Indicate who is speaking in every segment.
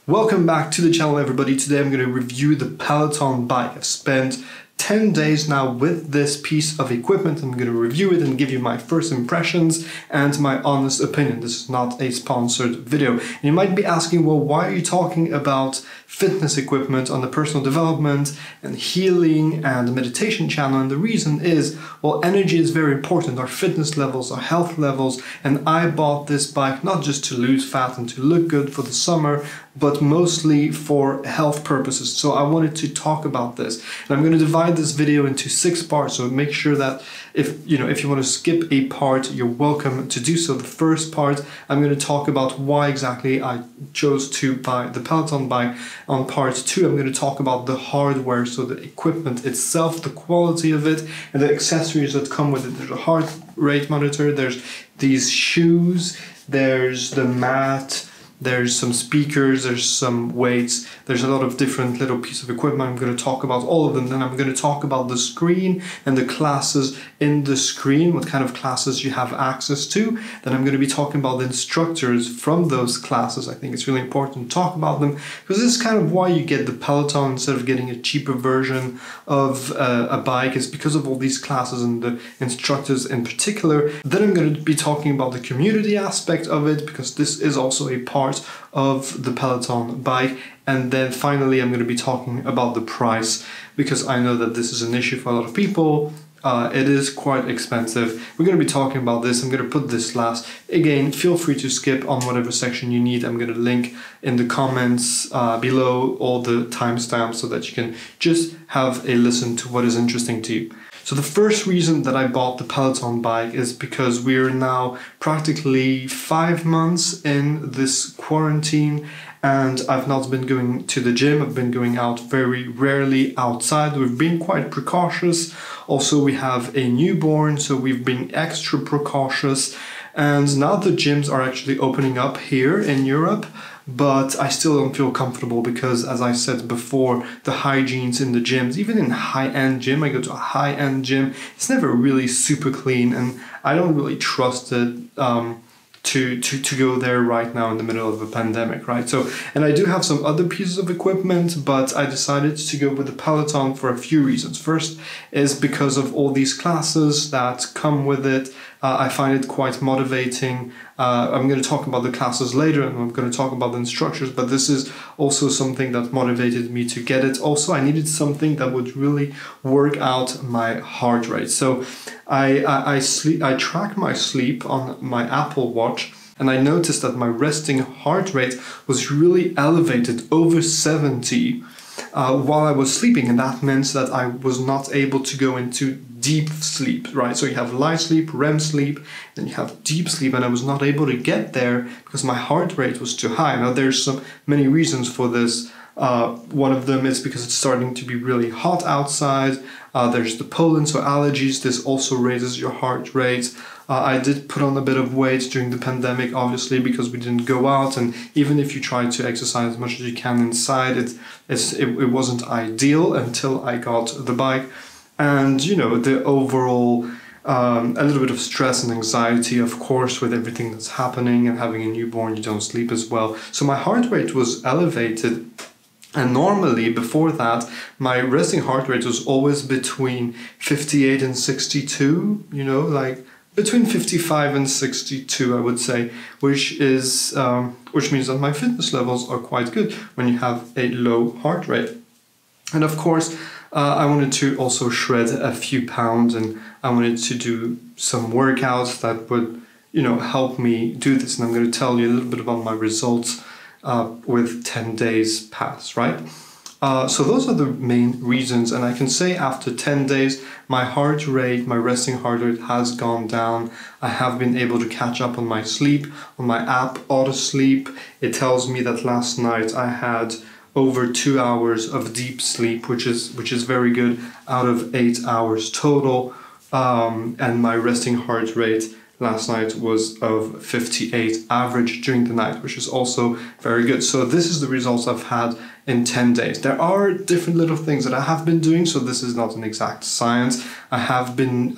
Speaker 1: Welcome back to the channel, everybody. Today I'm going to review the Peloton bike. I've spent 10 days now with this piece of equipment. I'm going to review it and give you my first impressions and my honest opinion. This is not a sponsored video. And you might be asking, well, why are you talking about fitness equipment on the personal development and healing and meditation channel? And the reason is, well, energy is very important. Our fitness levels, our health levels. And I bought this bike not just to lose fat and to look good for the summer, but mostly for health purposes. So I wanted to talk about this. And I'm going to divide this video into 6 parts. So make sure that if you want to skip a part, you're welcome to do so. The first part, I'm going to talk about why exactly I chose to buy the Peloton bike. On part 2, I'm going to talk about the hardware, so the equipment itself, the quality of it, and the accessories that come with it. There's a heart rate monitor, there's these shoes, there's the mat, there's some speakers, there's some weights, there's a lot of different little pieces of equipment. I'm going to talk about all of them. Then I'm going to talk about the screen and the classes in the screen, what kind of classes you have access to. Then I'm going to be talking about the instructors from those classes. I think it's really important to talk about them because this is kind of why you get the Peloton instead of getting a cheaper version of a bike, is because of all these classes and the instructors in particular. Then I'm going to be talking about the community aspect of it, because this is also a part of the Peloton bike. And then finally I'm going to be talking about the price, because I know that this is an issue for a lot of people. It is quite expensive. We're going to be talking about this. I'm going to put this last. Again, feel free to skip on whatever section you need. I'm going to link in the comments below all the timestamps so that you can just have a listen to what is interesting to you. So the first reason that I bought the Peloton bike is because we're now practically 5 months in this quarantine and I've not been going to the gym. I've been going out very rarely outside. We've been quite precautious. Also, we have a newborn, so we've been extra precautious. And now the gyms are actually opening up here in Europe, but I still don't feel comfortable because, as I said before, the hygienes in the gyms, even in high-end gym, I go to a high-end gym, it's never really super clean, and I don't really trust it to go there right now in the middle of a pandemic, right? So, and I do have some other pieces of equipment, but I decided to go with the Peloton for a few reasons. First is because of all these classes that come with it. I find it quite motivating. I'm going to talk about the classes later and I'm going to talk about the instructors, but this is also something that motivated me to get it. Also, I needed something that would really work out my heart rate. So I track my sleep on my Apple Watch, and I noticed that my resting heart rate was really elevated, over 70, while I was sleeping, and that meant that I was not able to go into deep sleep, right? So you have light sleep, REM sleep, then you have deep sleep, and I was not able to get there because my heart rate was too high. Now there's many reasons for this. One of them is because it's starting to be really hot outside. There's the pollen, so allergies. This also raises your heart rate. I did put on a bit of weight during the pandemic, obviously, because we didn't go out, and even if you try to exercise as much as you can inside, it wasn't ideal until I got the bike. And the overall a little bit of stress and anxiety, of course, with everything that's happening, and having a newborn, you don't sleep as well. So my heart rate was elevated. And normally, before that, my resting heart rate was always between 58 and 62, like between 55 and 62, I would say, which means that my fitness levels are quite good when you have a low heart rate. And of course, I wanted to also shred a few pounds, and I wanted to do some workouts that would, help me do this. And I'm going to tell you a little bit about my results with 10 days past, right? So those are the main reasons, and I can say after 10 days, my heart rate, my resting heart rate has gone down. I have been able to catch up on my sleep. On my app, Auto Sleep, it tells me that last night I had over 2 hours of deep sleep, which is very good, out of 8 hours total, and my resting heart rate last night was of 58 average during the night, which is also very good. So this is the results I've had in 10 days. There are different little things that I have been doing, so this is not an exact science. I have been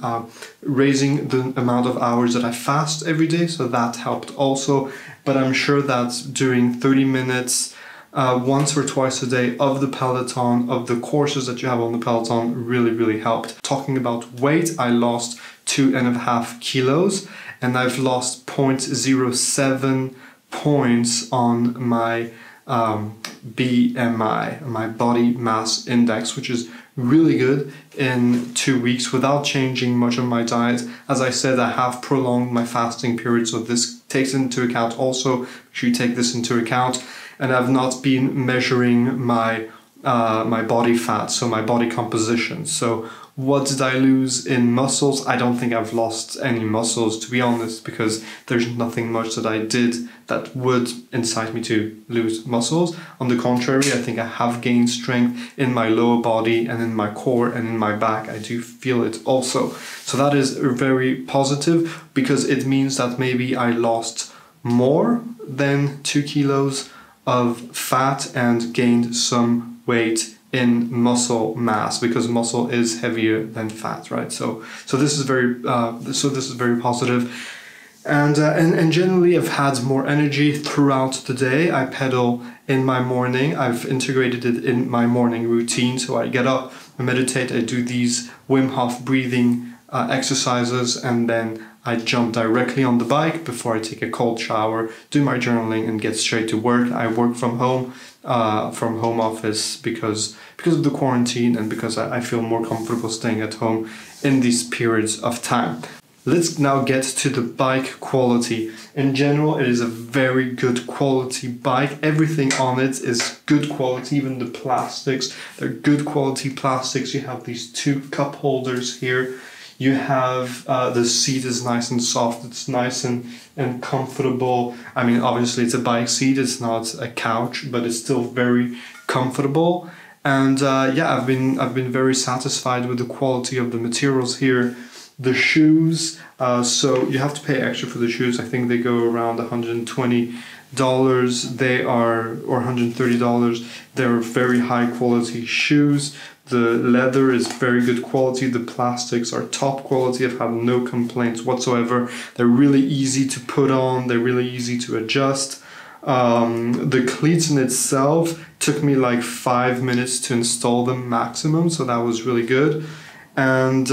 Speaker 1: raising the amount of hours that I fast every day, so that helped also. But I'm sure that doing 30 minutes once or twice a day of the Peloton, of the courses that you have on the Peloton, really helped. Talking about weight, I lost 2.5 kilos, and I've lost 0.07 points on my BMI, my body mass index, which is really good in 2 weeks without changing much of my diet. As I said, I have prolonged my fasting period, so this takes into account also. Make sure you take this into account. And I've not been measuring my my body fat, so my body composition. So what did I lose in muscles? I don't think I've lost any muscles, to be honest, because there's nothing much that I did that would incite me to lose muscles. On the contrary, I think I have gained strength in my lower body and in my core and in my back. I do feel it also. So that is very positive, because it means that maybe I lost more than 2 kilos of fat and gained some weight in muscle mass, because muscle is heavier than fat, right? So this is very positive, and generally I've had more energy throughout the day. I pedal in my morning. I've integrated it in my morning routine. So I get up, I meditate, I do these Wim Hof breathing exercises, and then I jump directly on the bike before I take a cold shower, do my journaling, and get straight to work. I work from home office because of the quarantine, and because I feel more comfortable staying at home in these periods of time. Let's now get to the bike quality. In general, it is a very good quality bike. Everything on it is good quality, even the plastics. They're good quality plastics. You have these 2 cup holders here. You have the seat is nice and soft. It's nice and comfortable. I mean, obviously it's a bike seat. It's not a couch, but it's still very comfortable. And yeah, I've been very satisfied with the quality of the materials here. The shoes, so you have to pay extra for the shoes. I think they go around $120. They are, or $130. They're very high quality shoes. The leather is very good quality. The plastics are top quality. I've had no complaints whatsoever. They're really easy to put on. They're really easy to adjust. The cleats in itself took me like 5 minutes to install them maximum, so that was really good. And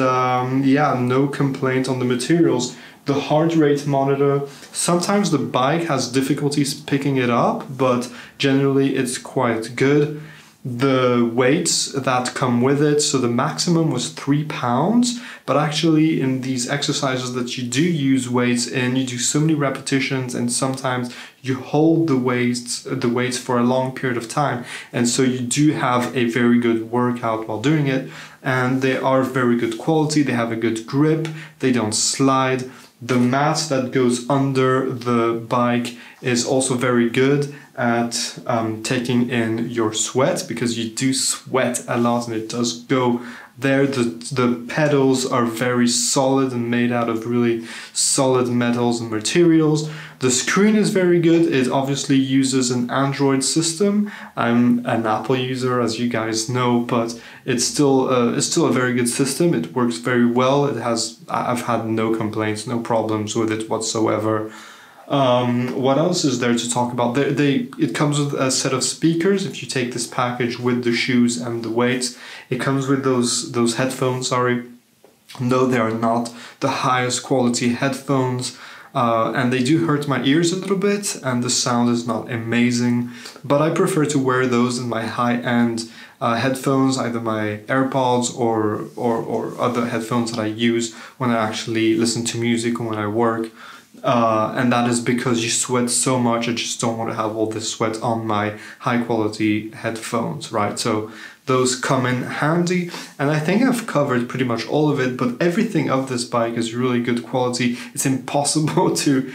Speaker 1: yeah, no complaint on the materials. The heart rate monitor, sometimes the bike has difficulties picking it up, but generally it's quite good. The weights that come with it, so the maximum was 3 pounds, but actually in these exercises that you do use weights in, you do so many repetitions, and sometimes you hold the weights for a long period of time, and so you do have a very good workout while doing it. And they are very good quality. They have a good grip. They don't slide. The mat that goes under the bike is also very good at taking in your sweat, because you do sweat a lot and it does go there. The pedals are very solid and made out of really solid metals and materials. The screen is very good. It obviously uses an Android system. I'm an Apple user, as you guys know, but it's still a very good system. It works very well. I've had no complaints, no problems with it whatsoever. What else is there to talk about? It comes with a set of speakers. If you take this package with the shoes and the weights, it comes with those headphones. Sorry, no, they are not the highest quality headphones. And they do hurt my ears a little bit, and the sound is not amazing, but I prefer to wear those in my high-end headphones, either my AirPods or other headphones that I use when I actually listen to music and when I work. And that is because you sweat so much. I just don't want to have all this sweat on my high-quality headphones, right? So those come in handy, and I think I've covered pretty much all of it, but everything of this bike is really good quality. It's impossible to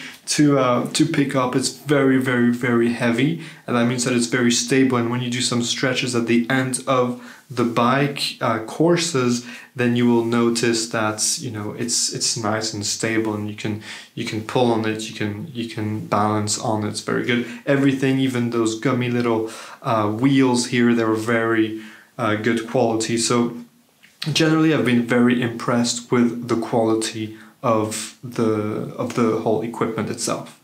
Speaker 1: pick up. It's very, very, very heavy, and that means that it's very stable, and when you do some stretches at the end of the bike courses, then you will notice that, you know, it's nice and stable, and you can pull on it, you can balance on it. It's very good. Everything, even those gummy little wheels here, they were very good quality. So generally I've been very impressed with the quality of the whole equipment itself.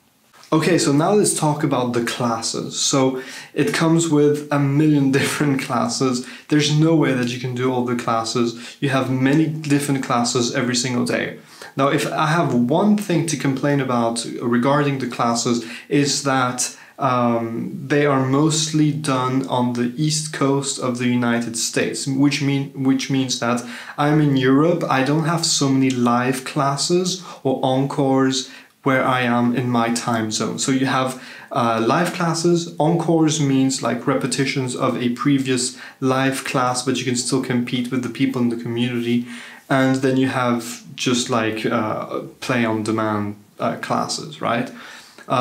Speaker 1: Okay, so now let's talk about the classes. So it comes with a million different classes. There's no way that you can do all the classes. You have many different classes every single day. Now, if I have one thing to complain about regarding the classes, is that they are mostly done on the east coast of the United States, which means that I'm in Europe. I don't have so many live classes or encores where I am in my time zone. So you have live classes. Encores means like repetitions of a previous live class, but you can still compete with the people in the community. And then you have just like play on demand classes, right?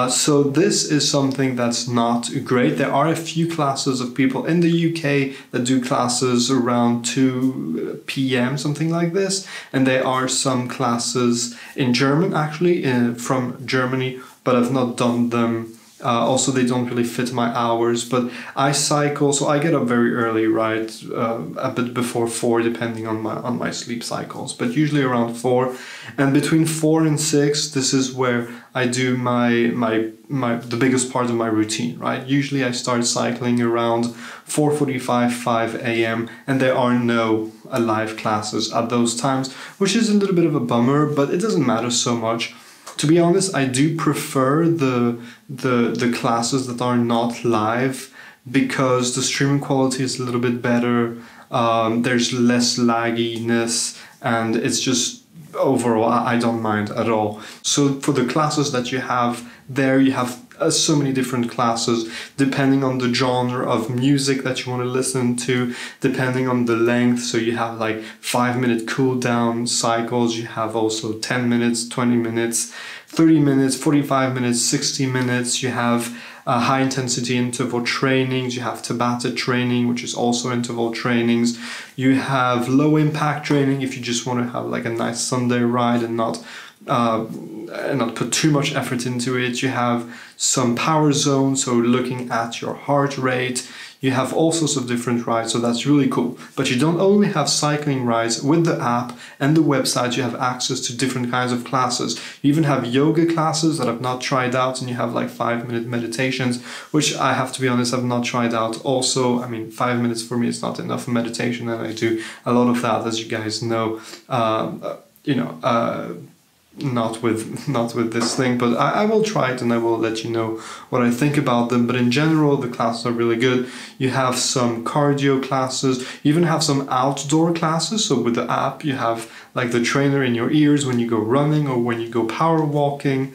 Speaker 1: So this is something that's not great. There are a few classes of people in the UK that do classes around 2 p.m., something like this. And there are some classes in German, actually, from Germany, but I've not done them. Also, they don't really fit my hours, but I cycle, so I get up very early, right? A bit before 4, depending on my sleep cycles, but usually around 4. And between 4 and 6, this is where I do the biggest part of my routine, right? Usually I start cycling around 4:45, 5 a.m., and there are no live classes at those times, which is a little bit of a bummer, but it doesn't matter so much. To be honest, I do prefer the classes that are not live because the streaming quality is a little bit better. There's less lagginess, and it's just overall I don't mind at all. So for the classes that you have there, you have so many different classes depending on the genre of music that you want to listen to, depending on the length. So you have like 5-minute cool down cycles, you have also 10 minutes, 20 minutes, 30 minutes, 45 minutes, 60 minutes. You have high intensity interval trainings, you have Tabata training, which is also interval trainings. You have low impact training if you just want to have like a nice Sunday ride and not put too much effort into it. You have some power zones, so looking at your heart rate. You have all sorts of different rides, so that's really cool. But you don't only have cycling rides. With the app and the website, you have access to different kinds of classes. You even have yoga classes that I've not tried out, and you have like 5-minute meditations, which I have to be honest, I've not tried out. Also, I mean, 5 minutes for me is not enough meditation, and I do a lot of that, as you guys know. Not with this thing, but I will try it and I will let you know what I think about them. But in general, the classes are really good. You have some cardio classes, you even have some outdoor classes. So with the app, you have like the trainer in your ears when you go running or when you go power walking.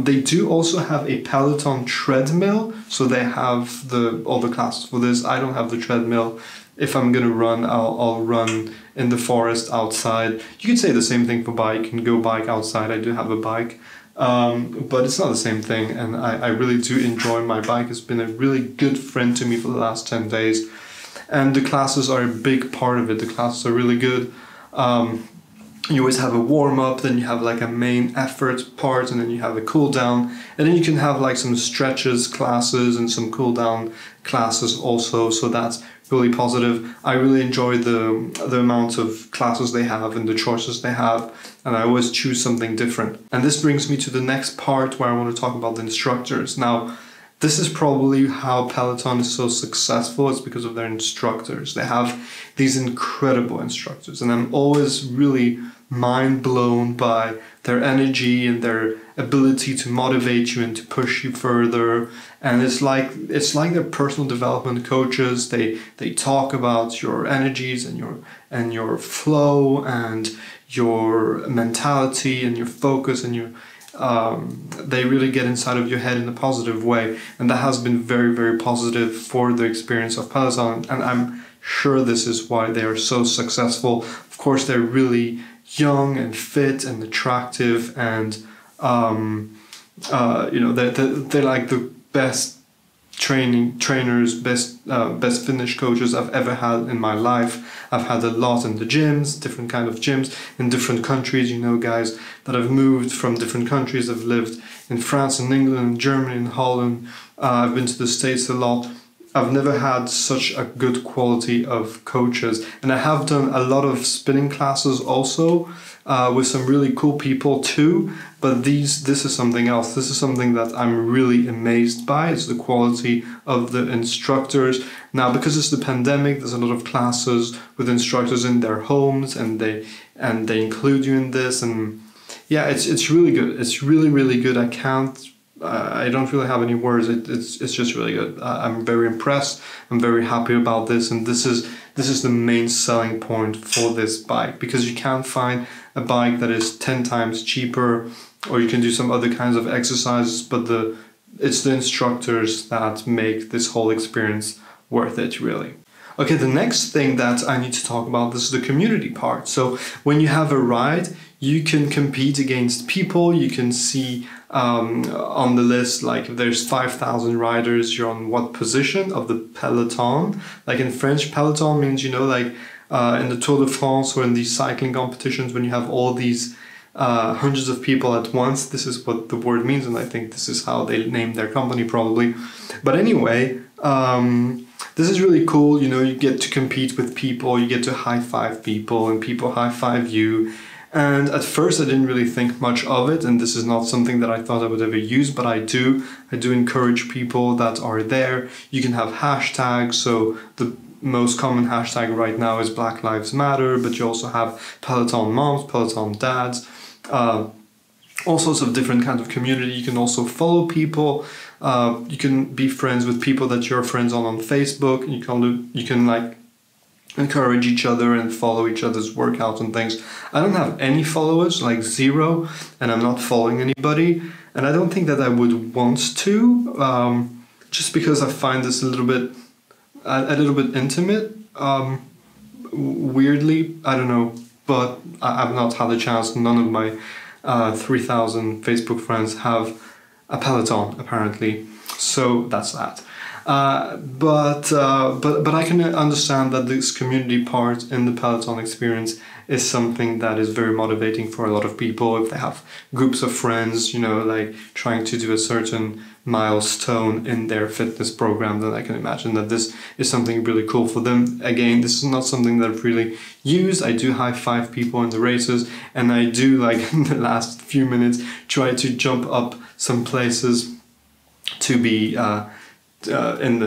Speaker 1: They do also have a Peloton treadmill, so they have all the classes for this. I don't have the treadmill. If I'm gonna run, I'll run in the forest outside. You could say the same thing for bike and go bike outside. I do have a bike, but it's not the same thing. And I really do enjoy my bike. It's been a really good friend to me for the last 10 days. And the classes are a big part of it. The classes are really good. You always have a warm-up, then you have like a main effort part, and then you have a cool-down, and then you can have like some stretches classes and some cool-down classes also, so that's really positive. I really enjoy the amount of classes they have and the choices they have, and I always choose something different. And this brings me to the next part where I want to talk about the instructors. Now, this is probably how Peloton is so successful. It's because of their instructors. They have these incredible instructors, and I'm always really mind blown by their energy and their ability to motivate you and to push you further. And it's like their personal development coaches. They talk about your energies and your flow and your mentality and your focus and your they really get inside of your head in a positive way, and that has been very, very positive for the experience of Peloton, and I'm sure this is why they are so successful. Of course, they're really young and fit and attractive, and they're like the best trainers, best fitness coaches I've ever had in my life. I've had a lot in the gyms, different kind of gyms in different countries. You know, guys that have moved from different countries. I've lived in France and England and Germany and Holland. I've been to the States a lot. I've never had such a good quality of coaches. And I have done a lot of spinning classes also with some really cool people too. But this is something else. This is something that I'm really amazed by. It's the quality of the instructors. Now, because it's the pandemic, there's a lot of classes with instructors in their homes, and they include you in this. And yeah, it's really good. It's really, really good. I don't really have any words. It's just really good. I'm very impressed. I'm very happy about this, and this is the main selling point for this bike, because you can't find a bike that is 10 times cheaper, or you can do some other kinds of exercises, but it's the instructors that make this whole experience worth it, really. Okay, the next thing that I need to talk about, this is the community part. So when you have a ride, you can compete against people. You can see on the list, like if there's 5,000 riders, you're on what position of the peloton. Like in French, peloton means, like in the Tour de France or in these cycling competitions, when you have all these hundreds of people at once, this is what the word means, and I think this is how they named their company probably. But anyway, this is really cool. You get to compete with people, you get to high-five people, and people high-five you. And at first I didn't really think much of it, and this is not something that I thought I would ever use, but I do encourage people that are there. You can have hashtags, so the most common hashtag right now is Black Lives Matter, but you also have Peloton moms, Peloton dads, all sorts of different kinds of community. You can also follow people. You can be friends with people that you're friends on Facebook. You can like encourage each other and follow each other's workouts and things. I don't have any followers, like 0, and I'm not following anybody, and I don't think that I would want to, just because I find this a little bit intimate, weirdly, I don't know, but I've not had a chance. None of my 3,000 Facebook friends have a Peloton, apparently, so that's that. But I can understand that this community part in the Peloton experience is something that is very motivating for a lot of people. If they have groups of friends, like trying to do a certain milestone in their fitness program, then I can imagine that this is something really cool for them. Again, this is not something that I've really used. I do high-five people in the races, and I do, like in the last few minutes, try to jump up some places to be in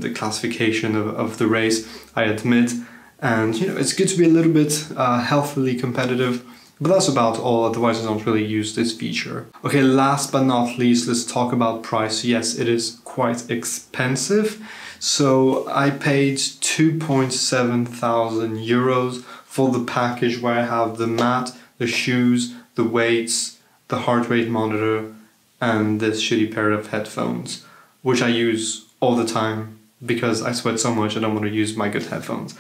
Speaker 1: the classification of the race, I admit. And it's good to be a little bit healthily competitive, but that's about all. Otherwise I don't really use this feature. Okay, last but not least, let's talk about price. Yes, it is quite expensive. So I paid 2.7 thousand euros for the package, where I have the mat, the shoes, the weights, the heart rate monitor, and this shitty pair of headphones, which I use all the time because I sweat so much I don't want to use my good headphones.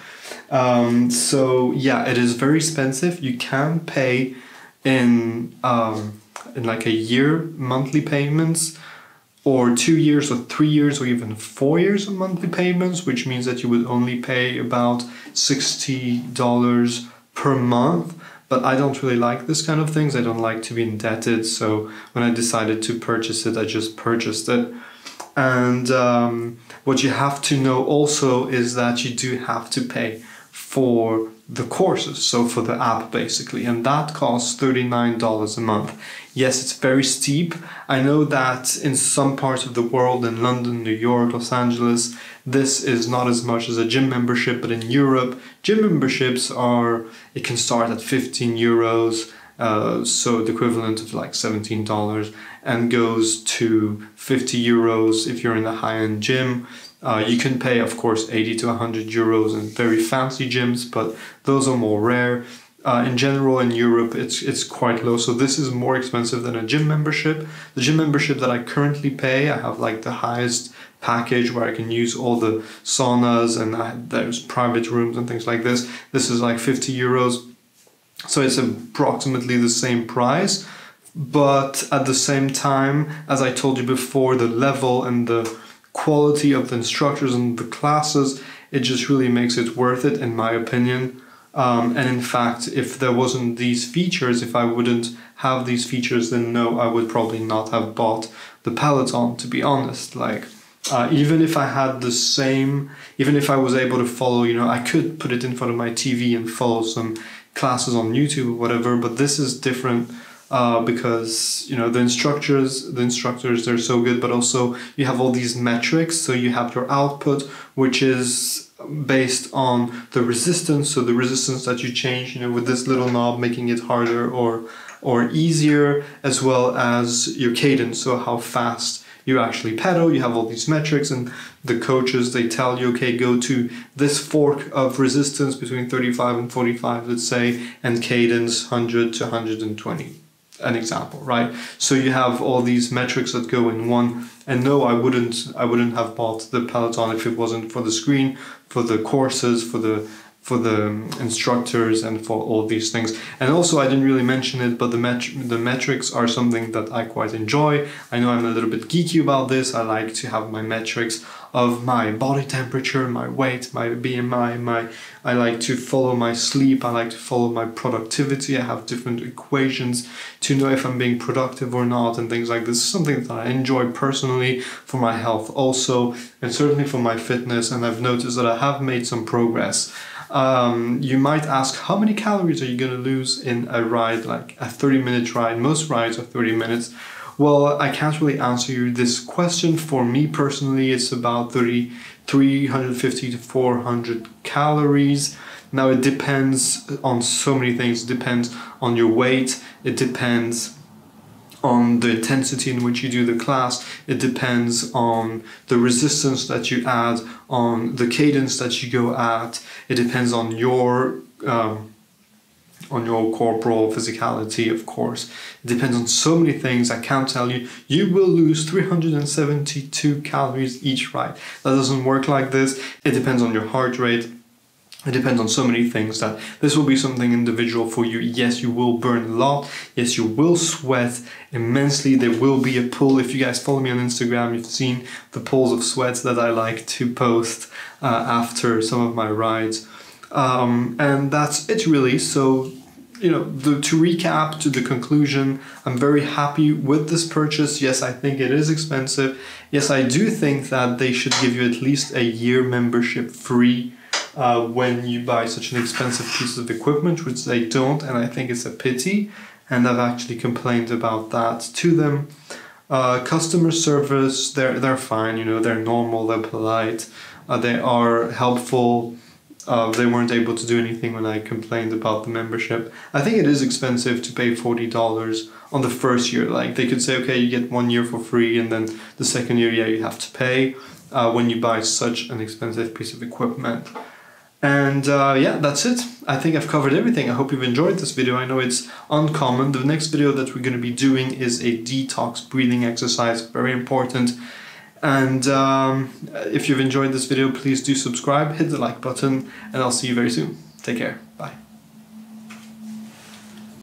Speaker 1: So yeah, it is very expensive. You can pay in like a year monthly payments, or 2 years or 3 years or even 4 years of monthly payments, which means that you would only pay about $60 per month. But I don't really like this kind of things. I don't like to be indebted. So when I decided to purchase it, I just purchased it. And what you have to know also is that you do have to pay for the courses, so for the app basically, and that costs $39 a month. Yes, it's very steep. I know that in some parts of the world, in London, New York, Los Angeles, this is not as much as a gym membership, but in Europe, gym memberships it can start at 15 euros, so the equivalent of like $17, and goes to 50 euros if you're in a high-end gym. You can pay, of course, 80 to 100 euros in very fancy gyms, but those are more rare. In general, in Europe, it's quite low. So this is more expensive than a gym membership. The gym membership that I currently pay, I have like the highest package where I can use all the saunas, and there's private rooms and things like this. This is like 50 euros. So it's approximately the same price. But at the same time, as I told you before, the level and the quality of the instructors and the classes, it just really makes it worth it, in my opinion. And in fact, if there wasn't these features, if I wouldn't have these features, then no, I would probably not have bought the Peloton, to be honest. Like, Even if I had the same, even if I was able to follow, you know, I could put it in front of my TV and follow some classes on YouTube or whatever, but this is different because, you know, the instructors, they're so good, but also you have all these metrics. So you have your output, which is based on the resistance. So the resistance that you change, you know, with this little knob, making it harder or easier, as well as your cadence. So how fast you actually pedal. You have all these metrics, and the coaches, they tell you, okay, go to this fork of resistance between 35 and 45, let's say, and cadence 100 to 120, an example, right? So you have all these metrics that go in one. And no, I wouldn't have bought the Peloton if it wasn't for the screen, for the courses, for the instructors, and for all these things. And also, I didn't really mention it, but the metrics are something that I quite enjoy. I know I'm a little bit geeky about this. I like to have my metrics of my body temperature, my weight, my BMI, I like to follow my sleep, I like to follow my productivity. I have different equations to know if I'm being productive or not, and things like this. Is something that I enjoy personally, for my health also, and certainly for my fitness, and I've noticed that I have made some progress. You might ask, how many calories are you going to lose in a ride, like a 30-minute ride? Most rides are 30 minutes. Well, I can't really answer you this question. For me personally, it's about 350 to 400 calories. Now, it depends on so many things. It depends on your weight. It depends on the intensity in which you do the class. It depends on the resistance that you add, on the cadence that you go at. It depends on your corporal physicality, of course. It depends on so many things. I can't tell you, you will lose 372 calories each ride. That doesn't work like this. It depends on your heart rate. It depends on so many things that this will be something individual for you. Yes, you will burn a lot. Yes, you will sweat immensely. There will be a pool. If you guys follow me on Instagram, you've seen the pools of sweat that I like to post after some of my rides. And that's it really. So, you know, to recap, to the conclusion, I'm very happy with this purchase. Yes, I think it is expensive. Yes, I do think that they should give you at least a year membership free when you buy such an expensive piece of equipment, which they don't, and I think it's a pity, and I've actually complained about that to them. Customer service, they're fine, you know, they're normal, they're polite, they are helpful. They weren't able to do anything when I complained about the membership. I think it is expensive to pay $40 on the first year. Like, they could say, okay, you get 1 year for free, and then the second year, yeah, you have to pay when you buy such an expensive piece of equipment. And yeah, that's it. I think I've covered everything. I hope you've enjoyed this video. I know it's uncommon. The next video that we're going to be doing is a detox breathing exercise. Very important. And if you've enjoyed this video, please do subscribe, hit the like button, and I'll see you very soon. Take care. Bye.